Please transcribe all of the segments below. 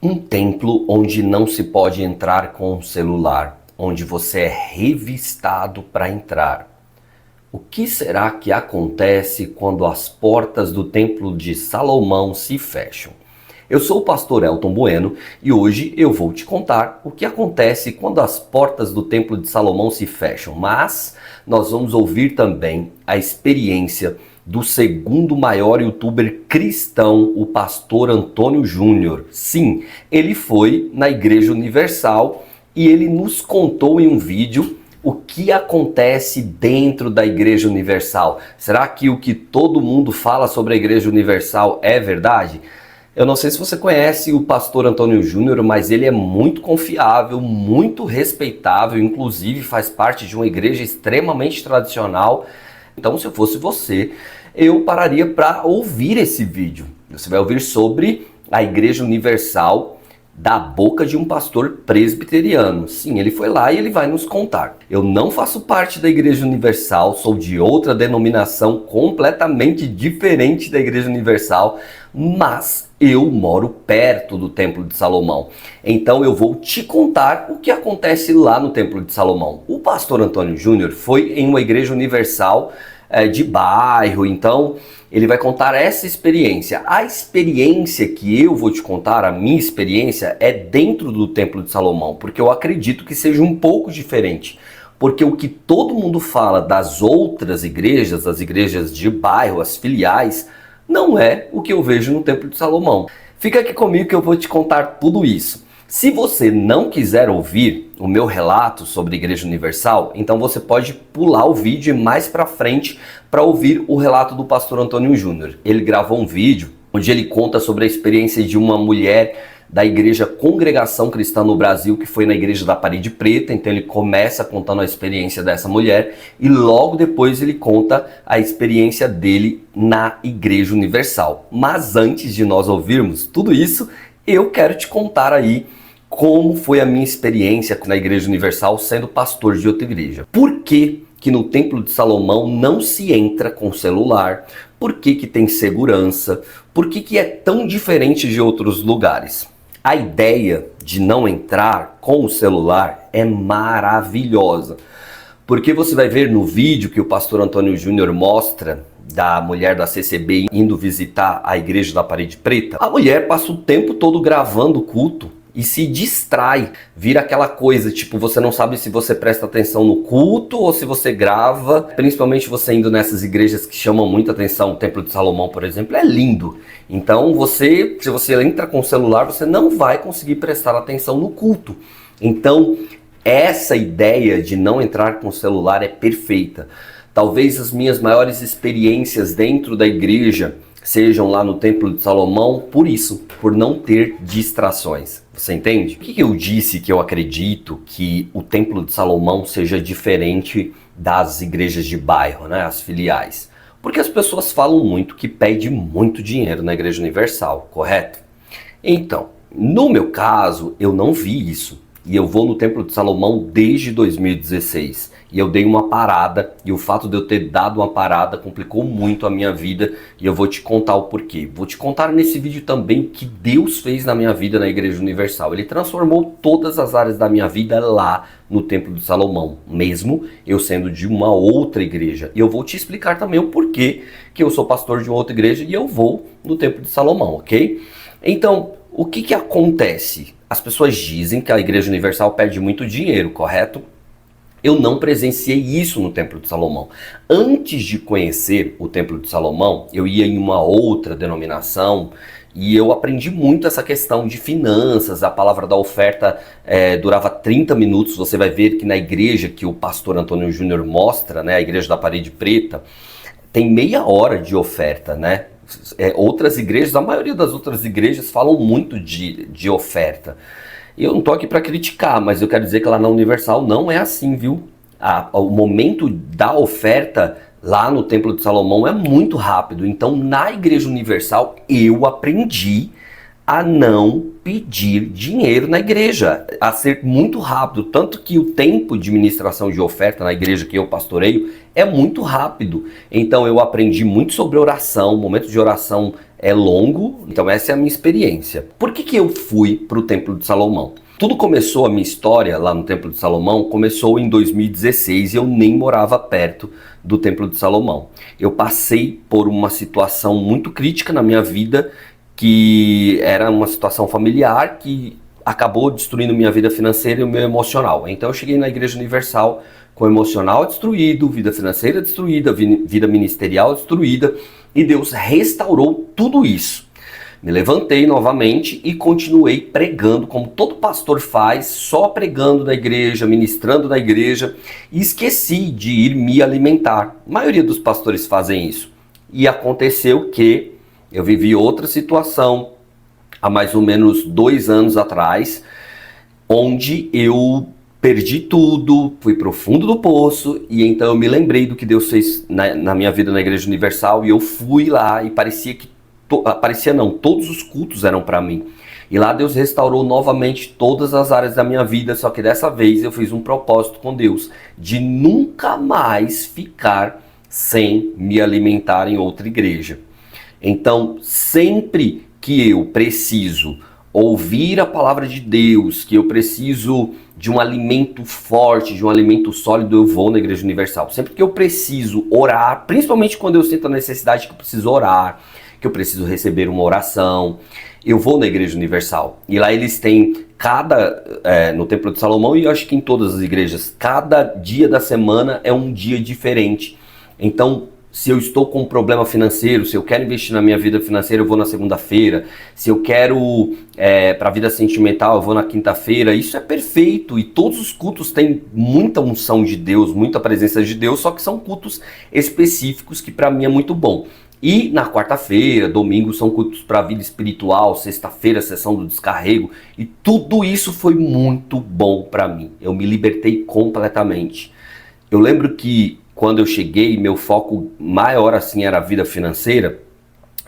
Um templo onde não se pode entrar com o celular, onde você é revistado para entrar. O que será que acontece quando as portas do Templo de Salomão se fecham? Eu sou o pastor Elton Bueno e hoje eu vou te contar o que acontece quando as portas do Templo de Salomão se fecham, mas nós vamos ouvir também a experiência do segundo maior youtuber cristão, o pastor Antônio Júnior. Sim, ele foi na Igreja Universal e ele nos contou em um vídeo o que acontece dentro da Igreja Universal. Será que o que todo mundo fala sobre a Igreja Universal é verdade? Eu não sei se você conhece o pastor Antônio Júnior, mas ele é muito confiável, muito respeitável, inclusive faz parte de uma igreja extremamente tradicional. Então, se eu fosse você, eu pararia para ouvir esse vídeo. Você vai ouvir sobre a Igreja Universal da boca de um pastor presbiteriano. Sim, ele foi lá e ele vai nos contar. Eu não faço parte da Igreja Universal, sou de outra denominação completamente diferente da Igreja Universal, mas eu moro perto do Templo de Salomão. Então eu vou te contar o que acontece lá no Templo de Salomão. O pastor Antônio Júnior foi em uma Igreja Universal de bairro, então ele vai contar essa experiência. A experiência que eu vou te contar, a minha experiência, é dentro do Templo de Salomão, porque eu acredito que seja um pouco diferente. Porque o que todo mundo fala das outras igrejas, as igrejas de bairro, as filiais, não é o que eu vejo no Templo de Salomão. Fica aqui comigo que eu vou te contar tudo isso. Se você não quiser ouvir o meu relato sobre a Igreja Universal, então você pode pular o vídeo mais para frente para ouvir o relato do pastor Antônio Júnior. Ele gravou um vídeo onde ele conta sobre a experiência de uma mulher da Igreja Congregação Cristã no Brasil, que foi na Igreja da Parede Preta. Então ele começa contando a experiência dessa mulher e logo depois ele conta a experiência dele na Igreja Universal. Mas antes de nós ouvirmos tudo isso, eu quero te contar aí como foi a minha experiência na Igreja Universal sendo pastor de outra igreja. Por que no Templo de Salomão não se entra com celular? Por que tem segurança? Por que é tão diferente de outros lugares? A ideia de não entrar com o celular é maravilhosa. Porque você vai ver no vídeo que o pastor Antônio Júnior mostra da mulher da CCB indo visitar a Igreja da Parede Preta, a mulher passa o tempo todo gravando o culto e se distrai, vira aquela coisa, tipo, você não sabe se você presta atenção no culto ou se você grava, principalmente você indo nessas igrejas que chamam muita atenção. O Templo de Salomão, por exemplo, é lindo. Então se você entra com o celular, você não vai conseguir prestar atenção no culto. Então, essa ideia de não entrar com o celular é perfeita. Talvez as minhas maiores experiências dentro da igreja sejam lá no Templo de Salomão por isso, por não ter distrações. Você entende? Por que eu disse que eu acredito que o Templo de Salomão seja diferente das igrejas de bairro, né, as filiais? Porque as pessoas falam muito que pede muito dinheiro na Igreja Universal, correto? Então, no meu caso, eu não vi isso. E eu vou no Templo de Salomão desde 2016. E eu dei uma parada, e o fato de eu ter dado uma parada complicou muito a minha vida, e eu vou te contar o porquê. Vou te contar nesse vídeo também o que Deus fez na minha vida na Igreja Universal. Ele transformou todas as áreas da minha vida lá no Templo de Salomão, mesmo eu sendo de uma outra igreja. E eu vou te explicar também o porquê que eu sou pastor de uma outra igreja e eu vou no Templo de Salomão, ok? Então, o que acontece? As pessoas dizem que a Igreja Universal perde muito dinheiro, correto? Eu não presenciei isso no Templo de Salomão. Antes de conhecer o Templo de Salomão, eu ia em uma outra denominação e eu aprendi muito essa questão de finanças. A palavra da oferta durava 30 minutos. Você vai ver que na igreja que o pastor Antônio Júnior mostra, né, a Igreja da Parede Preta, tem meia hora de oferta, né? Outras igrejas, a maioria das outras igrejas falam muito de oferta. Eu não tô aqui para criticar, mas eu quero dizer que lá na Universal não é assim, viu? O momento da oferta lá no Templo de Salomão é muito rápido. Então, na Igreja Universal, eu aprendi a não pedir dinheiro na igreja, a ser muito rápido, tanto que o tempo de ministração de oferta na igreja que eu pastoreio é muito rápido. Então eu aprendi muito sobre oração, o momento de oração é longo, então essa é a minha experiência. Por que eu fui para o Templo de Salomão? Tudo começou, a minha história lá no Templo de Salomão começou em 2016 e eu nem morava perto do Templo de Salomão. Eu passei por uma situação muito crítica na minha vida, que era uma situação familiar que acabou destruindo minha vida financeira e o meu emocional. Então eu cheguei na Igreja Universal com o emocional destruído, vida financeira destruída, vida ministerial destruída, e Deus restaurou tudo isso. Me levantei novamente e continuei pregando, como todo pastor faz, só pregando na igreja, ministrando na igreja, e esqueci de ir me alimentar. A maioria dos pastores fazem isso. E aconteceu que eu vivi outra situação há mais ou menos 2 anos atrás, onde eu perdi tudo, fui para o fundo do poço, e então eu me lembrei do que Deus fez na minha vida na Igreja Universal, e eu fui lá e todos os cultos eram para mim. E lá Deus restaurou novamente todas as áreas da minha vida, só que dessa vez eu fiz um propósito com Deus, de nunca mais ficar sem me alimentar em outra igreja. Então, sempre que eu preciso ouvir a palavra de Deus, que eu preciso de um alimento forte, de um alimento sólido, eu vou na Igreja Universal. Sempre que eu preciso orar, principalmente quando eu sinto a necessidade que eu preciso orar, que eu preciso receber uma oração, eu vou na Igreja Universal. E lá eles têm no Templo de Salomão, e eu acho que em todas as igrejas, cada dia da semana é um dia diferente. Então, se eu estou com um problema financeiro, se eu quero investir na minha vida financeira, eu vou na segunda-feira. Se eu quero para a vida sentimental, eu vou na quinta-feira. Isso é perfeito, e todos os cultos têm muita unção de Deus, muita presença de Deus, só que são cultos específicos que para mim é muito bom. E na quarta-feira, domingo, são cultos para a vida espiritual, sexta-feira, sessão do descarrego, e tudo isso foi muito bom para mim. Eu me libertei completamente. Eu lembro que quando eu cheguei, meu foco maior assim era a vida financeira,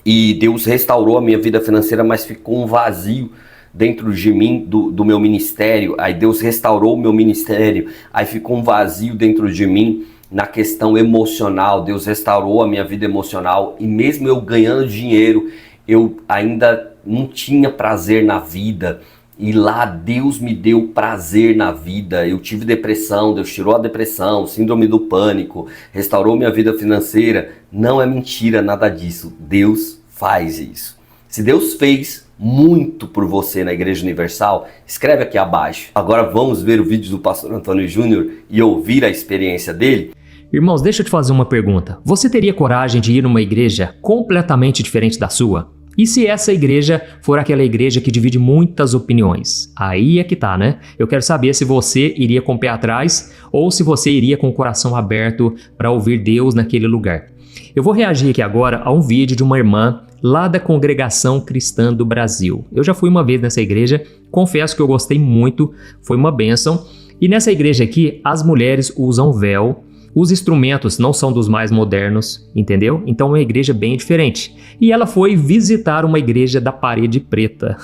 e Deus restaurou a minha vida financeira, mas ficou um vazio dentro de mim, do meu ministério. Aí Deus restaurou o meu ministério, aí ficou um vazio dentro de mim na questão emocional. Deus restaurou a minha vida emocional, e mesmo eu ganhando dinheiro, eu ainda não tinha prazer na vida. E lá Deus me deu prazer na vida. Eu tive depressão, Deus tirou a depressão, síndrome do pânico, restaurou minha vida financeira. Não é mentira nada disso, Deus faz isso. Se Deus fez muito por você na Igreja Universal, escreve aqui abaixo. Agora vamos ver o vídeo do pastor Antônio Júnior e ouvir a experiência dele. Irmãos, deixa eu te fazer uma pergunta. Você teria coragem de ir numa igreja completamente diferente da sua? E se essa igreja for aquela igreja que divide muitas opiniões? Aí é que tá, né? Eu quero saber se você iria com o pé atrás ou se você iria com o coração aberto para ouvir Deus naquele lugar. Eu vou reagir aqui agora a um vídeo de uma irmã lá da Congregação Cristã do Brasil. Eu já fui uma vez nessa igreja, confesso que eu gostei muito, foi uma bênção. E nessa igreja aqui, as mulheres usam véu. Os instrumentos não são dos mais modernos, entendeu? Então é uma igreja bem diferente. E ela foi visitar uma igreja da parede preta,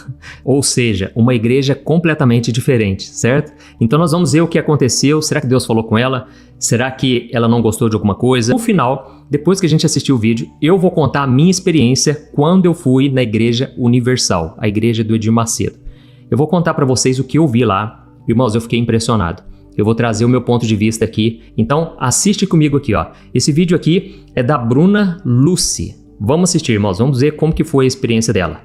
ou seja, uma igreja completamente diferente, certo? Então nós vamos ver o que aconteceu. Será que Deus falou com ela? Será que ela não gostou de alguma coisa? No final, depois que a gente assistir o vídeo, eu vou contar a minha experiência quando eu fui na Igreja Universal, a igreja do Edir Macedo. Eu vou contar para vocês o que eu vi lá. Irmãos, eu fiquei impressionado. Eu vou trazer o meu ponto de vista aqui. Então, assiste comigo aqui, ó. Esse vídeo aqui é da Bruna Lucy. Vamos assistir, irmãos. Vamos ver como que foi a experiência dela.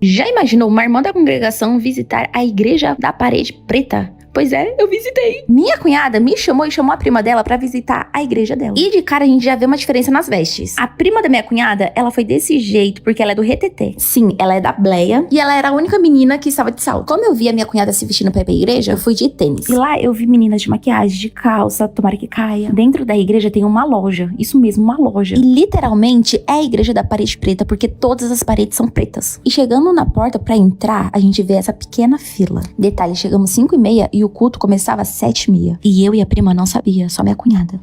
Já imaginou uma irmã da congregação visitar a igreja da parede preta? Pois é, eu visitei. Minha cunhada me chamou e chamou a prima dela pra visitar a igreja dela. E de cara a gente já vê uma diferença nas vestes. A prima da minha cunhada, ela foi desse jeito porque ela é do RTT. Sim, ela é da Bleia e ela era a única menina que estava de salto. Como eu vi a minha cunhada se vestindo pra ir pra igreja, eu fui de tênis. E lá eu vi meninas de maquiagem, de calça, tomara que caia. Dentro da igreja tem uma loja, isso mesmo, uma loja. E literalmente é a igreja da parede preta porque todas as paredes são pretas. E chegando na porta pra entrar, a gente vê essa pequena fila. Detalhe, chegamos 5h30 e o culto começava às 7h30. E eu e a prima não sabia, só minha cunhada.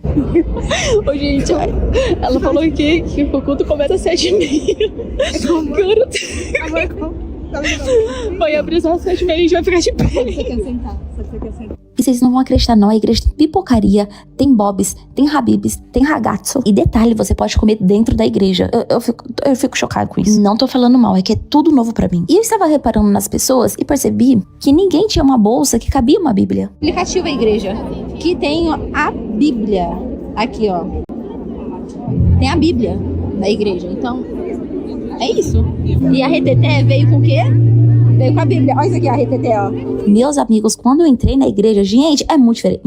Ô, gente, ela falou que o culto começa às 7h30. Vai abrir só as 7h30 e a gente vai ficar de pé. Você quer sentar? Você quer sentar? E vocês não vão acreditar não, a igreja tem pipocaria, tem bobs, tem habibs, tem ragazzo. E detalhe, você pode comer dentro da igreja. Eu fico chocado com isso. Não tô falando mal, é que é tudo novo pra mim. E eu estava reparando nas pessoas e percebi que ninguém tinha uma bolsa que cabia uma bíblia. Aplicativo a igreja, que tem a Bíblia. Aqui, ó. Tem a Bíblia da igreja, então é isso. E a RTT veio com o quê? Veio com a Bíblia. Olha isso aqui, a RTT, ó. Meus amigos, quando eu entrei na igreja, gente, é muito diferente.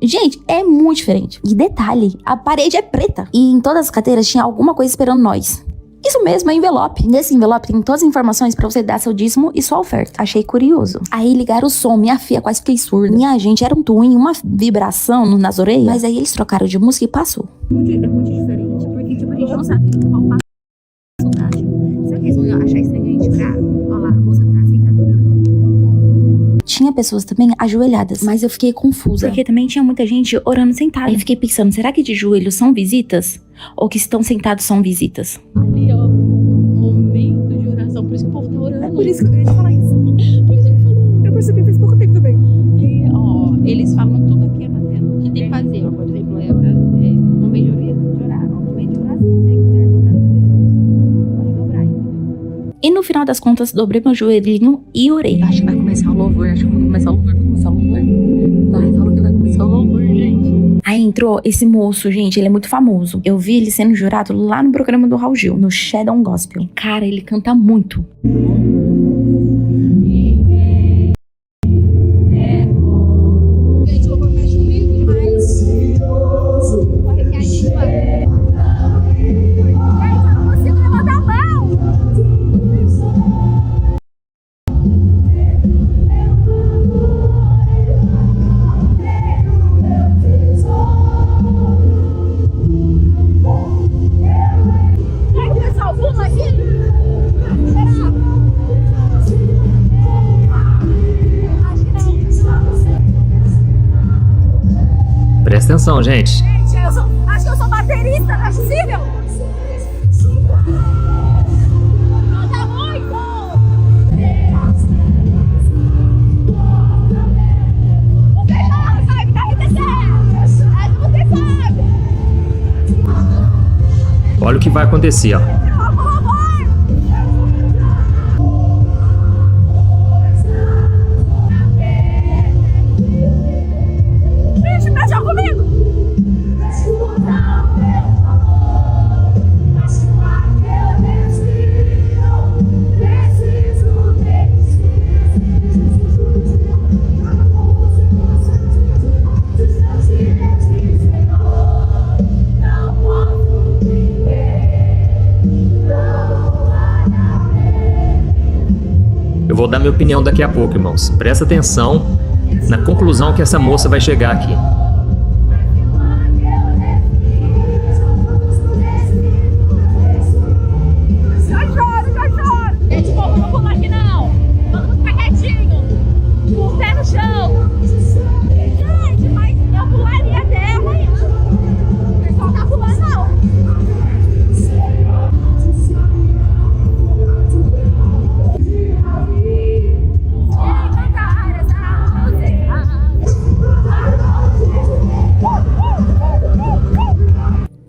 Gente, é muito diferente. E detalhe, a parede é preta. E em todas as cadeiras tinha alguma coisa esperando nós. Isso mesmo, é envelope. Nesse envelope tem todas as informações pra você dar seu dízimo e sua oferta. Achei curioso. Aí ligaram o som, minha filha quase fiquei surda. Minha gente, era um twin, uma vibração nas orelhas. Mas aí eles trocaram de música e passou. É muito diferente, porque tipo, a gente não sabe qual passo dar. Será que eles vão achar estranho a gente ficar? Olha lá, a moça tá sentada orando. Tinha pessoas também ajoelhadas, mas eu fiquei confusa. Porque também tinha muita gente orando sentada. Aí fiquei pensando, será que de joelhos são visitas? Ou que estão sentados são visitas? Ali, ó. Momento de oração. Por isso que o povo tá orando. É por isso que eu ia te falar isso. Por isso que ele falou. Eu percebi faz pouco tempo também. E, ó, eles falam tudo aqui, a tela. O que tem que fazer, ó. Por exemplo, momento de orar. Momento de oração. Se você quiser dobrar os joelhos, pode dobrar, entendeu? E no final das contas, dobrei meu joelhinho e orei. Acho que vai começar o louvor. Vai começar o louvor. Vai, falou que vai começar o louvor, gente. Aí entrou esse moço, gente, ele é muito famoso. Eu vi ele sendo jurado lá no programa do Raul Gil, no Shadow Gospel. Cara, ele canta muito. Gente, o louvor mexe comigo demais. Tô arrepiadinha. Gente, eu não consigo levantar a mão. Vai começar o fumo aqui? Será? Acho que não. Presta atenção, gente. Gente, acho que eu sou baterista, não é possível? Canta muito! Você não sabe da RTC! Essa você sabe! Olha o que vai acontecer, ó. Por favor! Gente, mexe comigo! Eu vou dar minha opinião daqui a pouco, irmãos. Presta atenção na conclusão que essa moça vai chegar aqui. Já choro! Gente, povo, não fuma aqui não! Vamos ficar quietinho! Com o pé no chão! Gente, mas eu pularia até amanhã! O pessoal tá pulando não!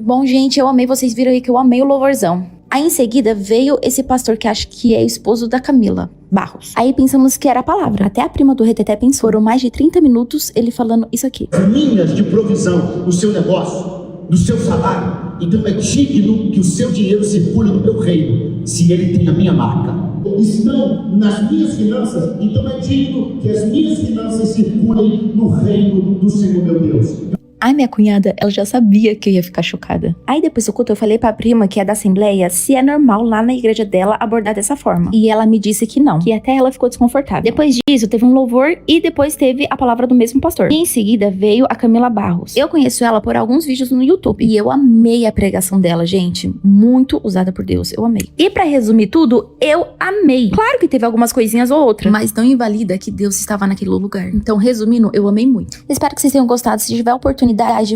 Bom, gente, eu amei. Vocês viram aí que eu amei o louvorzão. Aí em seguida veio esse pastor que acho que é esposo da Camila Barros. Aí pensamos que era a palavra. Até a prima do Reteté pensou. Foram mais de 30 minutos ele falando isso aqui. Linhas de provisão no seu negócio, no seu salário. Então é digno que o seu dinheiro circule no meu reino, se ele tem a minha marca. Estão nas minhas finanças, então é digno que as minhas finanças circulem no reino do Senhor meu Deus. Ai, minha cunhada, ela já sabia que eu ia ficar chocada. Aí depois do culto eu falei pra prima que é da Assembleia se é normal lá na igreja dela abordar dessa forma. E ela me disse que não, que até ela ficou desconfortável. Depois disso teve um louvor e depois teve a palavra do mesmo pastor. E em seguida veio a Camila Barros. Eu conheço ela por alguns vídeos no YouTube e eu amei a pregação dela, gente. Muito usada por Deus, eu amei. E pra resumir tudo, eu amei. Claro que teve algumas coisinhas ou outras, mas não invalida que Deus estava naquele lugar. Então, resumindo, eu amei muito. Espero que vocês tenham gostado. Se tiver oportunidade,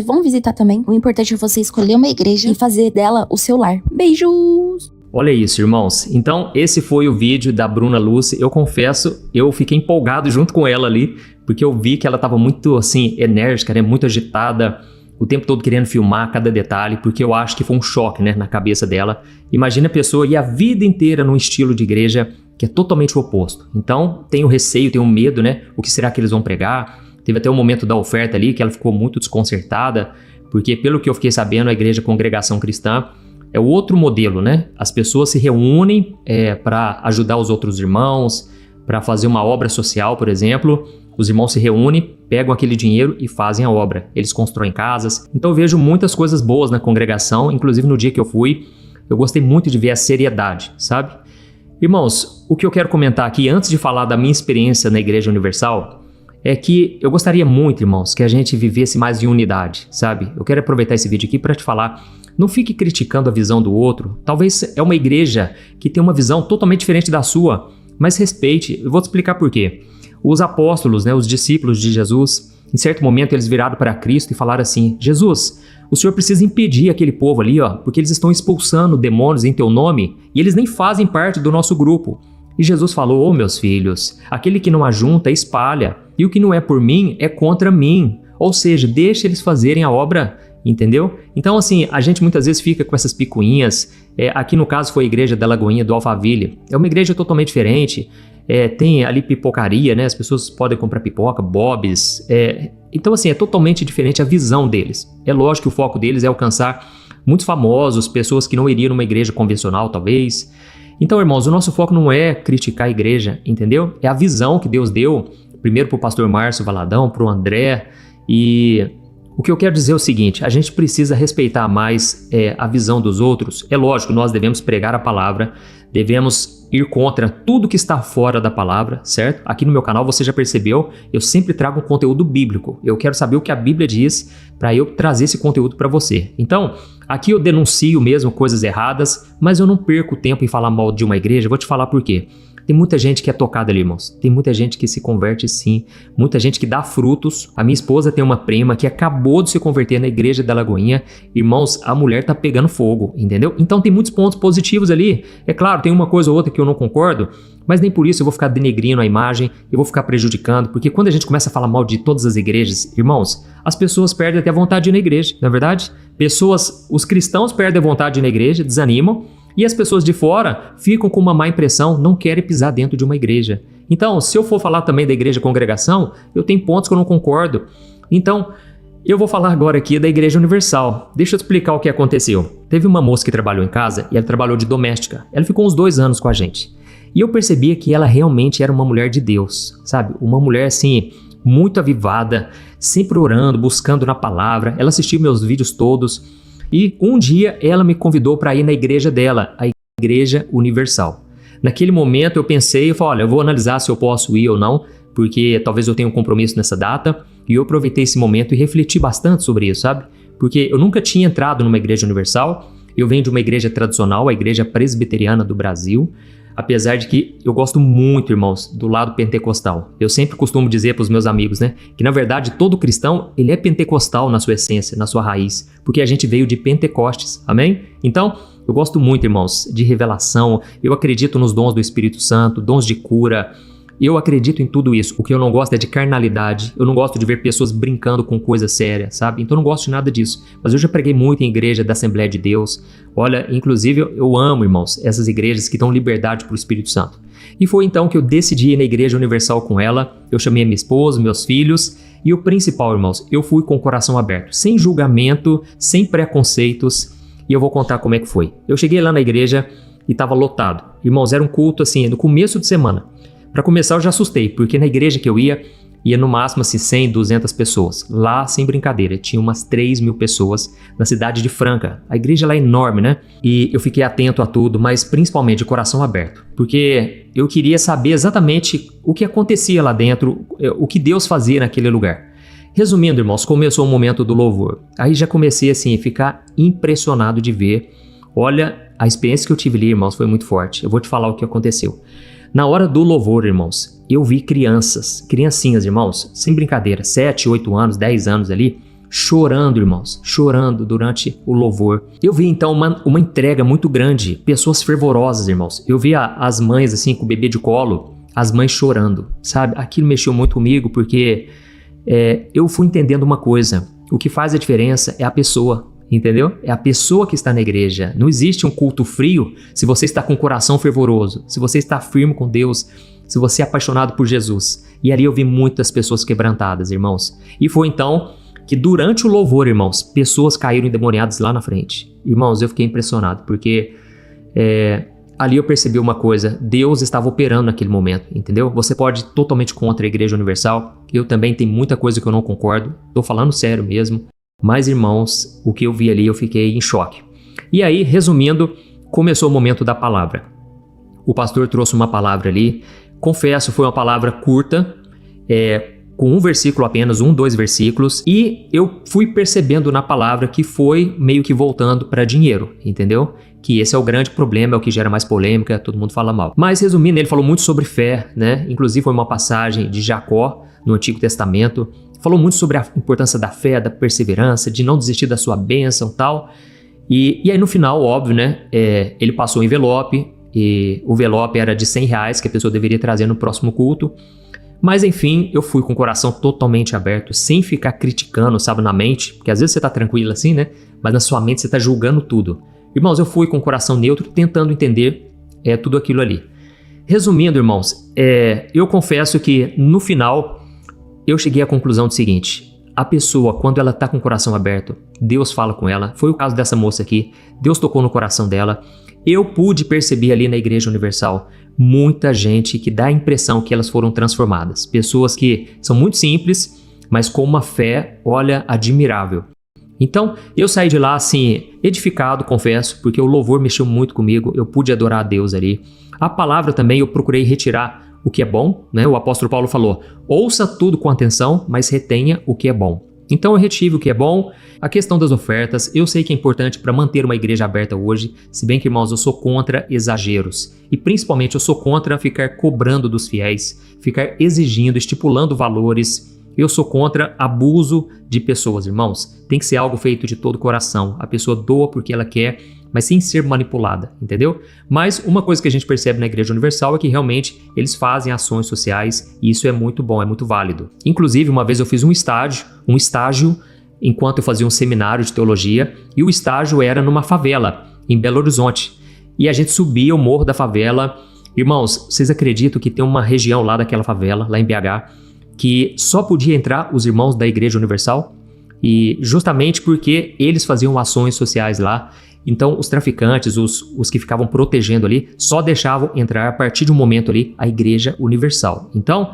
vão visitar também. O importante é você escolher uma igreja e fazer dela o seu lar. Beijos! Olha isso, irmãos. Então, esse foi o vídeo da Bruna Luce. Eu confesso, eu fiquei empolgado junto com ela ali, porque eu vi que ela estava muito, assim, enérgica, né? Muito agitada, o tempo todo querendo filmar cada detalhe, porque eu acho que foi um choque, né, na cabeça dela. Imagina a pessoa ir a vida inteira num estilo de igreja que é totalmente o oposto. Então, tem o receio, tem o medo, né? O que será que eles vão pregar? Teve até o momento da oferta ali, que ela ficou muito desconcertada, porque pelo que eu fiquei sabendo, a igreja Congregação Cristã é outro modelo, né? As pessoas se reúnem para ajudar os outros irmãos, para fazer uma obra social, por exemplo. Os irmãos se reúnem, pegam aquele dinheiro e fazem a obra. Eles constroem casas. Então eu vejo muitas coisas boas na congregação, inclusive no dia que eu fui, eu gostei muito de ver a seriedade, sabe? Irmãos, o que eu quero comentar aqui, antes de falar da minha experiência na Igreja Universal, é que eu gostaria muito, irmãos, que a gente vivesse mais em unidade, sabe? Eu quero aproveitar esse vídeo aqui para te falar, não fique criticando a visão do outro. Talvez é uma igreja que tem uma visão totalmente diferente da sua, mas respeite. Eu vou te explicar por quê. Os apóstolos, né, os discípulos de Jesus, em certo momento eles viraram para Cristo e falaram assim: Jesus, o Senhor precisa impedir aquele povo ali, ó, porque eles estão expulsando demônios em teu nome e eles nem fazem parte do nosso grupo. E Jesus falou: meus filhos, aquele que não ajunta, espalha, e o que não é por mim é contra mim. Ou seja, deixa eles fazerem a obra, entendeu? Então, assim, a gente muitas vezes fica com essas picuinhas. Aqui no caso foi a igreja da Lagoinha do Alphaville. É uma igreja totalmente diferente. Tem ali pipocaria, né? As pessoas podem comprar pipoca, bobs. Então, assim, é totalmente diferente a visão deles. É lógico que o foco deles é alcançar muitos famosos, pessoas que não iriam numa igreja convencional, talvez. Então, irmãos, o nosso foco não é criticar a igreja, entendeu? É a visão que Deus deu, primeiro para o pastor Márcio Valadão, para o André. E o que eu quero dizer é o seguinte: a gente precisa respeitar mais a visão dos outros. É lógico, nós devemos pregar a palavra, devemos ir contra tudo que está fora da palavra, certo? Aqui no meu canal você já percebeu, eu sempre trago um conteúdo bíblico. Eu quero saber o que a Bíblia diz para eu trazer esse conteúdo para você. Então, aqui eu denuncio mesmo coisas erradas, mas eu não perco tempo em falar mal de uma igreja. Vou te falar por quê. Tem muita gente que é tocada ali, irmãos. Tem muita gente que se converte, sim. Muita gente que dá frutos. A minha esposa tem uma prima que acabou de se converter na igreja da Lagoinha. Irmãos, a mulher tá pegando fogo, entendeu? Então tem muitos pontos positivos ali. É claro, tem uma coisa ou outra que eu não concordo, mas nem por isso eu vou ficar denegrindo a imagem, eu vou ficar prejudicando, porque quando a gente começa a falar mal de todas as igrejas, irmãos, as pessoas perdem até a vontade de ir na igreja, não é verdade? Os cristãos perdem a vontade de ir na igreja, desanimam, e as pessoas de fora ficam com uma má impressão, não querem pisar dentro de uma igreja. Então, se eu for falar também da igreja Congregação, eu tenho pontos que eu não concordo. Então, eu vou falar agora aqui da Igreja Universal. Deixa eu te explicar o que aconteceu. Teve uma moça que trabalhou em casa e ela trabalhou de doméstica. Ela ficou uns 2 anos com a gente. E eu percebia que ela realmente era uma mulher de Deus, sabe? Uma mulher, assim, muito avivada, sempre orando, buscando na palavra. Ela assistiu meus vídeos todos. E um dia ela me convidou para ir na igreja dela, a Igreja Universal. Naquele momento eu pensei, eu falei, olha, eu vou analisar se eu posso ir ou não, porque talvez eu tenha um compromisso nessa data. E eu aproveitei esse momento e refleti bastante sobre isso, sabe? Porque eu nunca tinha entrado numa igreja universal. Eu venho de uma igreja tradicional, a Igreja Presbiteriana do Brasil. Apesar de que eu gosto muito, irmãos, do lado pentecostal. Eu sempre costumo dizer para os meus amigos, né, que na verdade todo cristão, ele é pentecostal na sua essência, na sua raiz, porque a gente veio de Pentecostes, amém? Então, eu gosto muito, irmãos, de revelação, eu acredito nos dons do Espírito Santo, dons de cura, eu acredito em tudo isso. O que eu não gosto é de carnalidade, eu não gosto de ver pessoas brincando com coisa séria, sabe? Então eu não gosto de nada disso. Mas eu já preguei muito em igreja da Assembleia de Deus. Olha, inclusive eu amo, irmãos, essas igrejas que dão liberdade para o Espírito Santo. E foi então que eu decidi ir na Igreja Universal com ela. Eu chamei a minha esposa, meus filhos. E o principal, irmãos, eu fui com o coração aberto, sem julgamento, sem preconceitos. E eu vou contar como é que foi. Eu cheguei lá na igreja e estava lotado. Irmãos, era um culto assim, no começo de semana. Para começar, eu já assustei, porque na igreja que eu ia no máximo assim, 100, 200 pessoas. Lá, sem brincadeira, tinha umas 3.000 pessoas na cidade de Franca. A igreja lá é enorme, né? E eu fiquei atento a tudo, mas principalmente de coração aberto. Porque eu queria saber exatamente o que acontecia lá dentro, o que Deus fazia naquele lugar. Resumindo, irmãos, começou o momento do louvor. Aí já comecei assim a ficar impressionado de ver. Olha, a experiência que eu tive ali, irmãos, foi muito forte. Eu vou te falar o que aconteceu. Na hora do louvor, irmãos, eu vi criancinhas, irmãos, sem brincadeira, 7, 8 anos, 10 anos ali, chorando, irmãos, chorando durante o louvor. Eu vi então uma entrega muito grande, pessoas fervorosas, irmãos. Eu vi as mães assim com o bebê de colo, as mães chorando, sabe? Aquilo mexeu muito comigo porque eu fui entendendo uma coisa: o que faz a diferença é a pessoa, entendeu? É a pessoa que está na igreja. Não existe um culto frio se você está com o coração fervoroso, se você está firme com Deus, se você é apaixonado por Jesus. E ali eu vi muitas pessoas quebrantadas, irmãos. E foi então que durante o louvor, irmãos, pessoas caíram endemoniadas lá na frente. Irmãos, eu fiquei impressionado, porque ali eu percebi uma coisa: Deus estava operando naquele momento, entendeu? Você pode ir totalmente contra a Igreja Universal, eu também tenho muita coisa que eu não concordo, tô falando sério mesmo, mas irmãos, o que eu vi ali eu fiquei em choque. E aí, resumindo, começou o momento da palavra. O pastor trouxe uma palavra ali, confesso, foi uma palavra curta, com um versículo apenas, 2 versículos, e eu fui percebendo na palavra que foi meio que voltando para dinheiro, entendeu? Que esse é o grande problema, é o que gera mais polêmica, todo mundo fala mal. Mas resumindo, ele falou muito sobre fé, né? Inclusive foi uma passagem de Jacó no Antigo Testamento, falou muito sobre a importância da fé, da perseverança, de não desistir da sua bênção e tal. E aí no final, óbvio, né? Ele passou o envelope, e o envelope era de R$100 que a pessoa deveria trazer no próximo culto. Mas enfim, eu fui com o coração totalmente aberto, sem ficar criticando, sabe, na mente, porque às vezes você tá tranquilo assim, né? Mas na sua mente você tá julgando tudo. Irmãos, eu fui com o coração neutro, tentando entender tudo aquilo ali. Resumindo, irmãos, eu confesso que no final eu cheguei à conclusão do seguinte: a pessoa, quando ela tá com o coração aberto, Deus fala com ela. Foi o caso dessa moça aqui, Deus tocou no coração dela. Eu pude perceber ali na Igreja Universal muita gente que dá a impressão que elas foram transformadas. Pessoas que são muito simples, mas com uma fé, olha, admirável. Então, eu saí de lá assim, edificado, confesso, porque o louvor mexeu muito comigo, eu pude adorar a Deus ali. A palavra também eu procurei retirar o que é bom, né? O apóstolo Paulo falou: ouça tudo com atenção, mas retenha o que é bom. Então eu retive o que é bom. A questão das ofertas, eu sei que é importante para manter uma igreja aberta hoje, se bem que, irmãos, eu sou contra exageros. E principalmente eu sou contra ficar cobrando dos fiéis, ficar exigindo, estipulando valores. Eu sou contra abuso de pessoas, irmãos. Tem que ser algo feito de todo o coração. A pessoa doa porque ela quer, mas sem ser manipulada, entendeu? Mas uma coisa que a gente percebe na Igreja Universal é que realmente eles fazem ações sociais e isso é muito bom, é muito válido. Inclusive, uma vez eu fiz um estágio enquanto eu fazia um seminário de teologia, e o estágio era numa favela, em Belo Horizonte. E a gente subia o morro da favela. Irmãos, vocês acreditam que tem uma região lá daquela favela, lá em BH, que só podia entrar os irmãos da Igreja Universal? E justamente porque eles faziam ações sociais lá. Então os traficantes, os que ficavam protegendo ali, só deixavam entrar a partir de um momento ali a Igreja Universal. Então,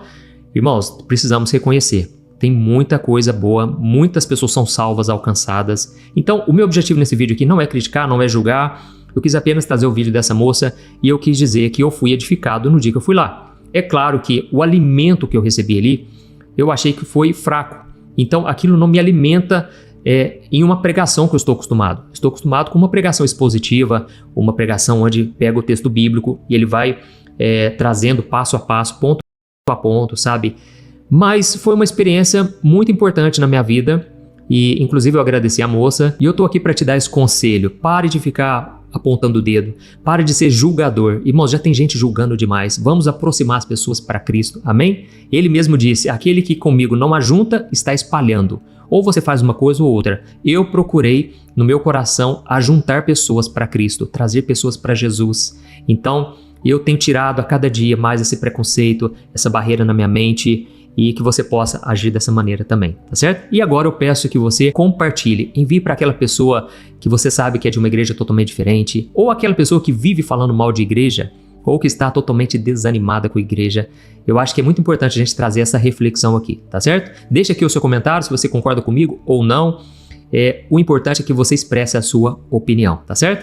irmãos, precisamos reconhecer, tem muita coisa boa, muitas pessoas são salvas, alcançadas. Então o meu objetivo nesse vídeo aqui não é criticar, não é julgar. Eu quis apenas trazer o vídeo dessa moça e eu quis dizer que eu fui edificado no dia que eu fui lá. É claro que o alimento que eu recebi ali, eu achei que foi fraco. Então aquilo não me alimenta em uma pregação que eu estou acostumado. Estou acostumado com uma pregação expositiva, uma pregação onde pega o texto bíblico e ele vai trazendo passo a passo, ponto a ponto, sabe? Mas foi uma experiência muito importante na minha vida e inclusive eu agradeci a moça e eu tô aqui para te dar esse conselho. Pare de ficar apontando o dedo, pare de ser julgador. Irmãos, já tem gente julgando demais. Vamos aproximar as pessoas para Cristo, amém? Ele mesmo disse: aquele que comigo não ajunta está espalhando. Ou você faz uma coisa ou outra. Eu procurei no meu coração ajuntar pessoas para Cristo, trazer pessoas para Jesus. Então eu tenho tirado a cada dia mais esse preconceito, essa barreira na minha mente, e que você possa agir dessa maneira também, tá certo? E agora eu peço que você compartilhe, envie para aquela pessoa que você sabe que é de uma igreja totalmente diferente, ou aquela pessoa que vive falando mal de igreja, ou que está totalmente desanimada com a igreja. Eu acho que é muito importante a gente trazer essa reflexão aqui, tá certo? Deixa aqui o seu comentário se você concorda comigo ou não. O importante é que você expresse a sua opinião, tá certo?